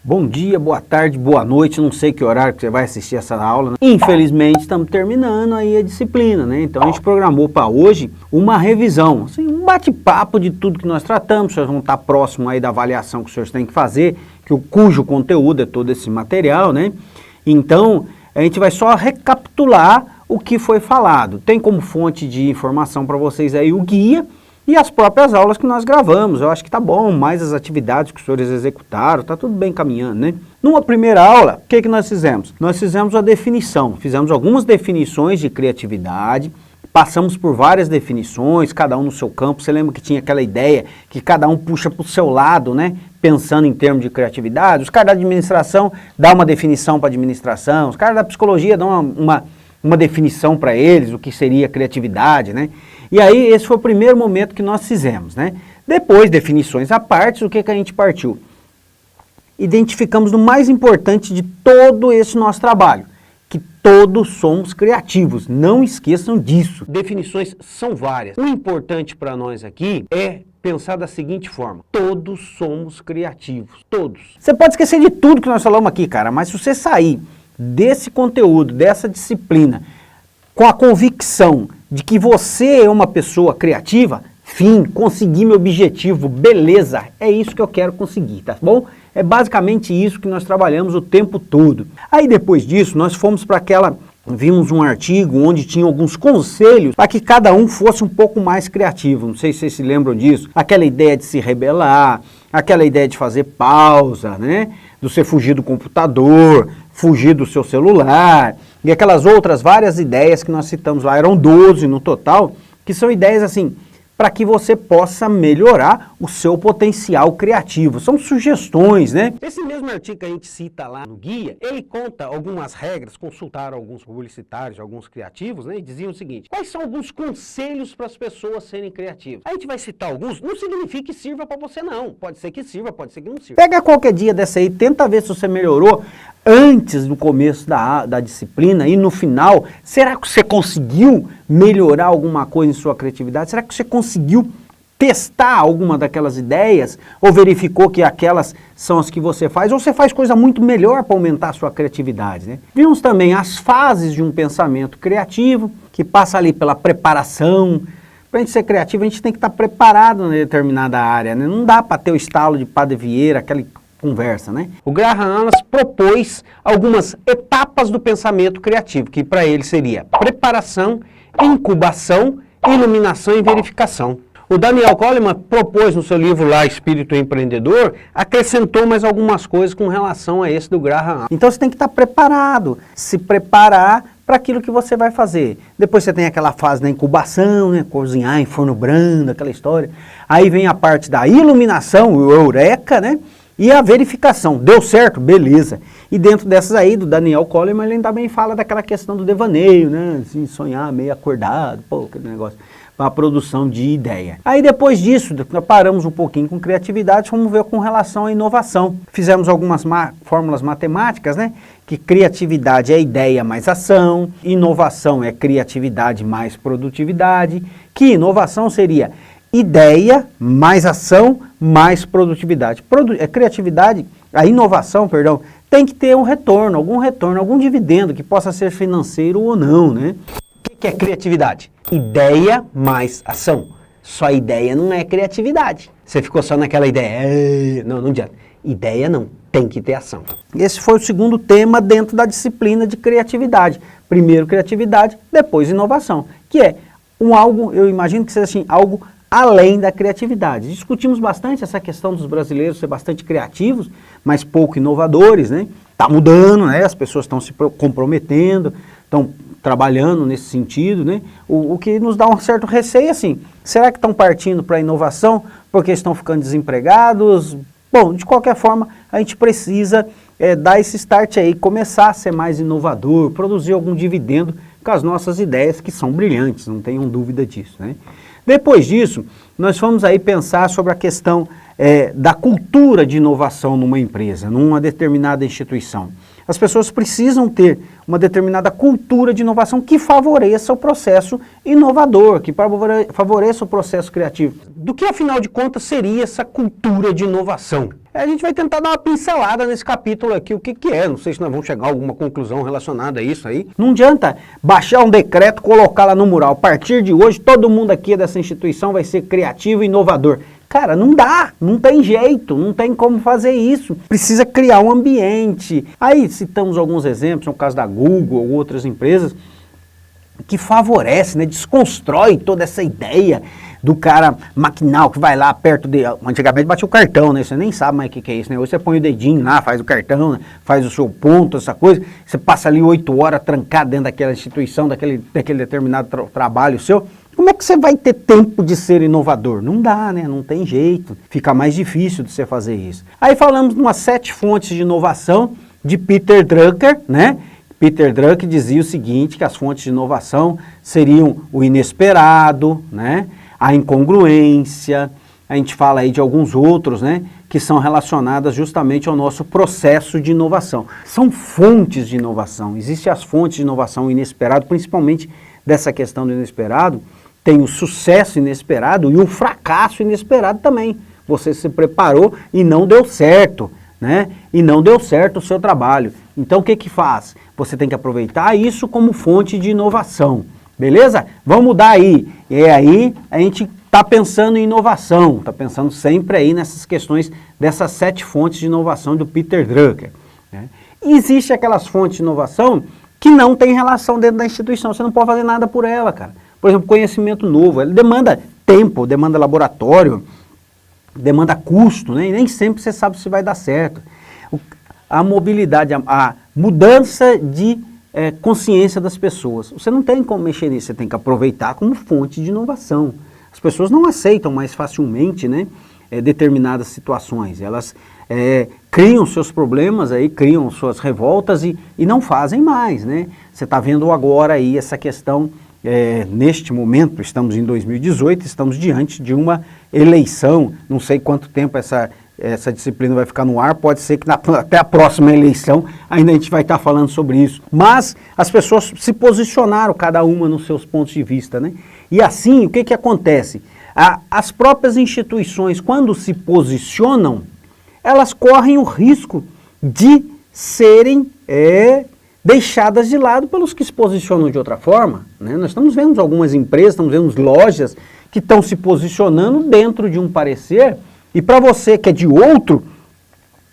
Bom dia, boa tarde, boa noite, não sei que horário que você vai assistir essa aula, né? Infelizmente estamos terminando aí a disciplina, né? Então a gente programou para hoje uma revisão, assim, um bate-papo de tudo que nós tratamos. Os senhores vão estar próximo aí da avaliação que os senhores têm que fazer, cujo conteúdo é todo esse material, né? Então a gente vai só recapitular o que foi falado. Tem como fonte de informação para vocês aí o guia e as próprias aulas que nós gravamos. Eu acho que tá bom, mais as atividades que os senhores executaram, tá tudo bem caminhando, né? Numa primeira aula, o que nós fizemos? Nós fizemos a definição, fizemos algumas definições de criatividade, passamos por várias definições, cada um no seu campo. Você lembra que tinha aquela ideia que cada um puxa para o seu lado, né? Pensando em termos de criatividade. Os caras da administração dão uma definição para a administração, os caras da psicologia dão uma definição para eles, o que seria criatividade, né? E aí esse foi o primeiro momento que nós fizemos, né? Depois, definições à parte, o que a gente partiu? Identificamos o mais importante de todo esse nosso trabalho, que todos somos criativos, não esqueçam disso. Definições são várias. O importante para nós aqui é pensar da seguinte forma: todos somos criativos, todos. Você pode esquecer de tudo que nós falamos aqui, cara, mas se você sair desse conteúdo, dessa disciplina, com a convicção de que você é uma pessoa criativa, fim, consegui meu objetivo, beleza, é isso que eu quero conseguir, tá bom? É basicamente isso que nós trabalhamos o tempo todo. Aí depois disso, nós fomos para vimos um artigo onde tinha alguns conselhos para que cada um fosse um pouco mais criativo. Não sei se vocês se lembram disso. Aquela ideia de se rebelar, aquela ideia de fazer pausa, né? De você fugir do computador, fugir do seu celular, e aquelas outras várias ideias que nós citamos lá, eram 12 no total, que são ideias assim, para que você possa melhorar o seu potencial criativo. São sugestões, né? Esse mesmo artigo que a gente cita lá no guia, ele conta algumas regras, consultaram alguns publicitários, alguns criativos, né? E diziam o seguinte: quais são alguns conselhos para as pessoas serem criativas? A gente vai citar alguns, não significa que sirva para você não. Pode ser que sirva, pode ser que não sirva. Pega qualquer dia dessa aí, tenta ver se você melhorou antes do começo da disciplina e no final. Será que você conseguiu melhorar alguma coisa em sua criatividade? Será que você conseguiu testar alguma daquelas ideias? Ou verificou que aquelas são as que você faz? Ou você faz coisa muito melhor para aumentar a sua criatividade, né? Vimos também as fases de um pensamento criativo, que passa ali pela preparação. Para a gente ser criativo, a gente tem que estar preparado em determinada área, né? Não dá para ter o estalo de Padre Vieira, aquela conversa, né? O Graham Hannas propôs algumas etapas do pensamento criativo, que para ele seria preparação, incubação, iluminação e verificação. O Daniel Goleman propôs no seu livro lá, Espírito Empreendedor, acrescentou mais algumas coisas com relação a esse do Graham Hannas. Então você tem que estar preparado, se preparar para aquilo que você vai fazer. Depois você tem aquela fase da incubação, né? Cozinhar em forno brando, aquela história. Aí vem a parte da iluminação, o eureka, né? E a verificação, deu certo? Beleza. E dentro dessas aí, do Daniel Goleman, ele também fala daquela questão do devaneio, né? Assim, sonhar meio acordado, pô, aquele negócio, para a produção de ideia. Aí depois disso, nós paramos um pouquinho com criatividade, vamos ver com relação à inovação. Fizemos algumas fórmulas matemáticas, né? Que criatividade é ideia mais ação, inovação é criatividade mais produtividade, que inovação seria ideia mais ação mais produtividade. Criatividade, a inovação, perdão, tem que ter um retorno, algum dividendo que possa ser financeiro ou não, né? O que é criatividade? Ideia mais ação. Só ideia não é criatividade. Você ficou só naquela ideia, não adianta. Ideia não, tem que ter ação. Esse foi o segundo tema dentro da disciplina de criatividade. Primeiro criatividade, depois inovação, que é algo, eu imagino que seja assim, algo além da criatividade. Discutimos bastante essa questão dos brasileiros ser bastante criativos, mas pouco inovadores, né? Tá mudando, né? As pessoas estão se comprometendo, estão trabalhando nesse sentido, né? O que nos dá um certo receio, assim, será que estão partindo para a inovação porque estão ficando desempregados? Bom, de qualquer forma, a gente precisa dar esse start aí, começar a ser mais inovador, produzir algum dividendo com as nossas ideias, que são brilhantes, não tenham dúvida disso, né? Depois disso, nós fomos aí pensar sobre a questão da cultura de inovação numa empresa, numa determinada instituição. As pessoas precisam ter uma determinada cultura de inovação que favoreça o processo inovador, que favoreça o processo criativo. Do que, afinal de contas, seria essa cultura de inovação? A gente vai tentar dar uma pincelada nesse capítulo aqui, o que que é, não sei se nós vamos chegar a alguma conclusão relacionada a isso aí. Não adianta baixar um decreto, colocar lá no mural, a partir de hoje todo mundo aqui dessa instituição vai ser criativo e inovador. Cara, não dá, não tem jeito, não tem como fazer isso. Precisa criar um ambiente. Aí citamos alguns exemplos, no caso da Google ou outras empresas, que favorece, né, desconstrói toda essa ideia do cara maquinal que vai lá perto de... Antigamente batia o cartão, né? Você nem sabe mais o que é isso, né? Hoje você põe o dedinho lá, faz o cartão, né? Faz o seu ponto, essa coisa. Você passa ali 8 horas trancado dentro daquela instituição, daquele determinado trabalho seu. Como é que você vai ter tempo de ser inovador? Não dá, né? Não tem jeito. Fica mais difícil de você fazer isso. Aí falamos de umas 7 fontes de inovação de Peter Drucker, né? Peter Drucker dizia o seguinte, que as fontes de inovação seriam o inesperado, né? A incongruência, a gente fala aí de alguns outros, né? Que são relacionadas justamente ao nosso processo de inovação. São fontes de inovação. Existem as fontes de inovação inesperado, principalmente dessa questão do inesperado, tem o sucesso inesperado e o fracasso inesperado também. Você se preparou e não deu certo, né? E não deu certo o seu trabalho. Então o que que faz? Você tem que aproveitar isso como fonte de inovação, beleza? Vamos mudar aí. E aí a gente está pensando em inovação, está pensando sempre aí nessas questões dessas 7 fontes de inovação do Peter Drucker, né? E existe aquelas fontes de inovação que não tem relação dentro da instituição, você não pode fazer nada por ela, cara. Por exemplo, conhecimento novo, ele demanda tempo, demanda laboratório, demanda custo, né? E nem sempre você sabe se vai dar certo. A mobilidade, a mudança de consciência das pessoas, você não tem como mexer nisso, você tem que aproveitar como fonte de inovação. As pessoas não aceitam mais facilmente, né, determinadas situações, elas criam seus problemas, aí, criam suas revoltas e não fazem mais, né? Você está vendo agora aí essa questão, neste momento, estamos em 2018, estamos diante de uma eleição, não sei quanto tempo essa disciplina vai ficar no ar, pode ser que até a próxima eleição ainda a gente vai estar falando sobre isso. Mas as pessoas se posicionaram, cada uma nos seus pontos de vista, né? E assim, o que que acontece? As próprias instituições, quando se posicionam, elas correm o risco de serem deixadas de lado pelos que se posicionam de outra forma, né? Nós estamos vendo algumas empresas, estamos vendo lojas que estão se posicionando dentro de um parecer, e para você que é de outro,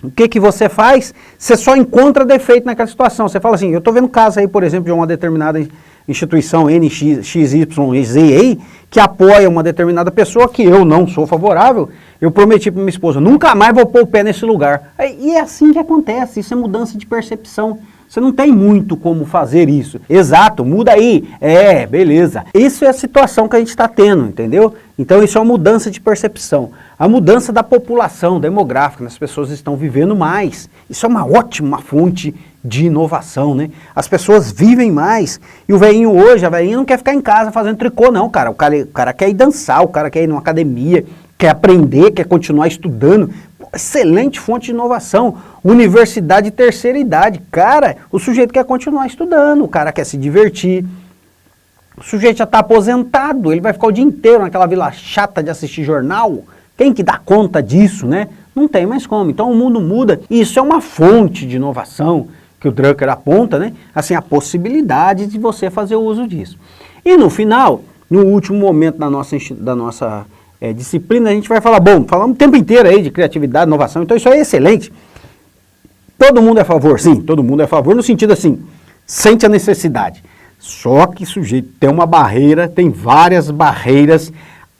o que que você faz? Você só encontra defeito naquela situação. Você fala assim, eu estou vendo casos aí, por exemplo, de uma determinada instituição NXYZ que apoia uma determinada pessoa que eu não sou favorável. Eu prometi para minha esposa, nunca mais vou pôr o pé nesse lugar. E é assim que acontece, isso é mudança de percepção. Você não tem muito como fazer isso. Exato, muda aí. Beleza. Isso é a situação que a gente está tendo, entendeu? Então isso é uma mudança de percepção. A mudança da população demográfica, as pessoas estão vivendo mais. Isso é uma ótima fonte de inovação, né? As pessoas vivem mais. E o velhinho hoje, a velhinha não quer ficar em casa fazendo tricô, não, cara. O cara quer ir dançar, o cara quer ir numa academia, quer aprender, quer continuar estudando. Excelente fonte de inovação. Universidade de terceira idade. Cara, o sujeito quer continuar estudando, o cara quer se divertir. O sujeito já está aposentado, ele vai ficar o dia inteiro naquela vila chata de assistir jornal. Quem que dá conta disso, né? Não tem mais como. Então o mundo muda e isso é uma fonte de inovação que o Drucker aponta, né? Assim, a possibilidade de você fazer uso disso. E no final, no último momento da nossa disciplina, a gente vai falar, falamos o tempo inteiro aí de criatividade, inovação, então isso aí é excelente. Todo mundo é a favor? Sim, todo mundo é a favor no sentido assim, sente a necessidade. Só que o sujeito tem uma barreira, tem várias barreiras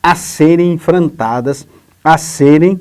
a serem enfrentadas, a serem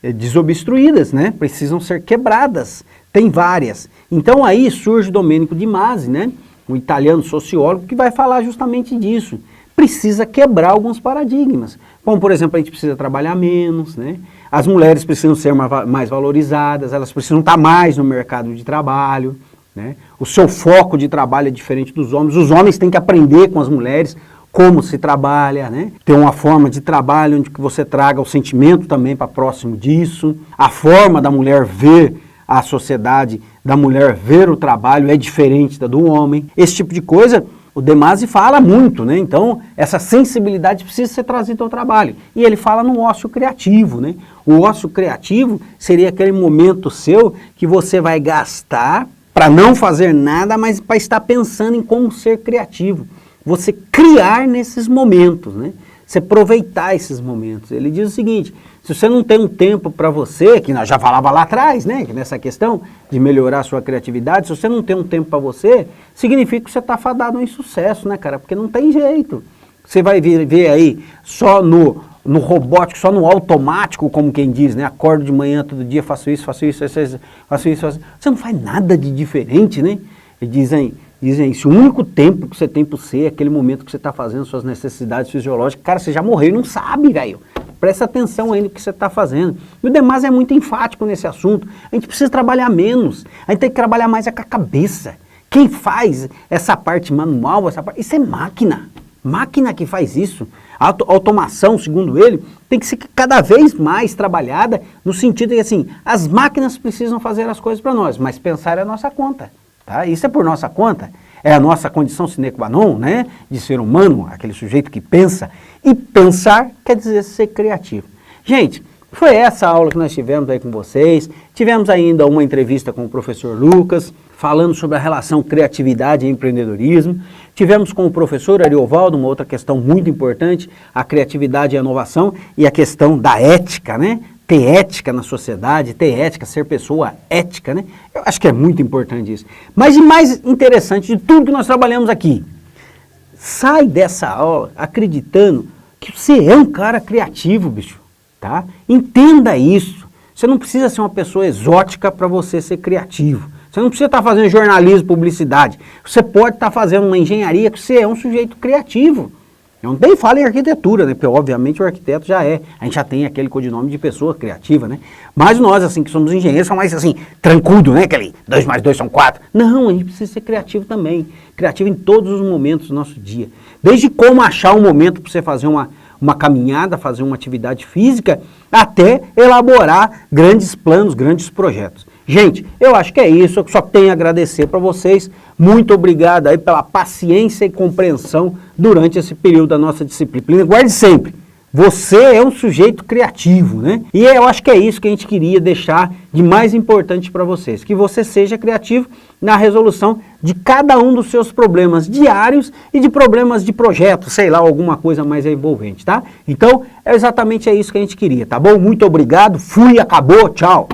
desobstruídas, né? Precisam ser quebradas, tem várias. Então aí surge Domenico Di Masi, né? Um italiano sociólogo que vai falar justamente disso. Precisa quebrar alguns paradigmas. Como, por exemplo, a gente precisa trabalhar menos, né? As mulheres precisam ser mais valorizadas, elas precisam estar mais no mercado de trabalho, né? O seu foco de trabalho é diferente dos homens. Os homens têm que aprender com as mulheres como se trabalha, né? Ter uma forma de trabalho onde que você traga o sentimento também para próximo disso. A forma da mulher ver a sociedade, da mulher ver o trabalho é diferente da do homem. Esse tipo de coisa O De Masi fala muito, né? Então, essa sensibilidade precisa ser trazida ao trabalho. E ele fala no ócio criativo, né? O ócio criativo seria aquele momento seu que você vai gastar para não fazer nada, mas para estar pensando em como ser criativo. Você criar nesses momentos, né? Você aproveitar esses momentos. Ele diz o seguinte, se você não tem um tempo para você, que nós já falava lá atrás, né, nessa questão de melhorar a sua criatividade, se você não tem um tempo para você, significa que você está fadado ao insucesso, né, cara? Porque não tem jeito. Você vai ver aí só no robótico, só no automático, como quem diz, né? Acordo de manhã todo dia, faço isso. Você não faz nada de diferente, né? E dizem, se o único tempo que você tem por ser é aquele momento que você está fazendo suas necessidades fisiológicas, cara, você já morreu e não sabe, velho. Presta atenção aí no que você está fazendo. E o De Masi é muito enfático nesse assunto. A gente precisa trabalhar menos. A gente tem que trabalhar mais com a cabeça. Quem faz essa parte manual, isso é máquina. Máquina que faz isso. A automação, segundo ele, tem que ser cada vez mais trabalhada no sentido de que, assim, as máquinas precisam fazer as coisas para nós, mas pensar é a nossa conta. Tá? Isso é por nossa conta. É a nossa condição sine qua non, né, de ser humano, aquele sujeito que pensa. E pensar quer dizer ser criativo. Gente, foi essa aula que nós tivemos aí com vocês. Tivemos ainda uma entrevista com o professor Lucas, falando sobre a relação criatividade e empreendedorismo. Tivemos com o professor Ariovaldo uma outra questão muito importante, a criatividade e a inovação e a questão da ética, né? Ter ética na sociedade, ter ética, ser pessoa ética, né? Eu acho que é muito importante isso. Mas o mais interessante de tudo que nós trabalhamos aqui, sai dessa aula acreditando que você é um cara criativo, bicho, tá? Entenda isso. Você não precisa ser uma pessoa exótica para você ser criativo. Você não precisa estar fazendo jornalismo, publicidade. Você pode estar fazendo uma engenharia que você é um sujeito criativo. Eu nem falo em arquitetura, né? Porque obviamente o arquiteto já é. A gente já tem aquele codinome de pessoa criativa, né? Mas nós, assim, que somos engenheiros, somos mais, assim, trancudo, né? Aquele 2 mais 2 são 4. Não, a gente precisa ser criativo também. Criativo em todos os momentos do nosso dia. Desde como achar um momento para você fazer uma caminhada, fazer uma atividade física, até elaborar grandes planos, grandes projetos. Gente, eu acho que é isso, eu só tenho a agradecer para vocês. Muito obrigado aí pela paciência e compreensão durante esse período da nossa disciplina. Guarde sempre, você é um sujeito criativo, né? E eu acho que é isso que a gente queria deixar de mais importante para vocês, que você seja criativo na resolução de cada um dos seus problemas diários e de problemas de projeto, sei lá, alguma coisa mais envolvente, tá? Então, é exatamente isso que a gente queria, tá bom? Muito obrigado, fui, acabou, tchau!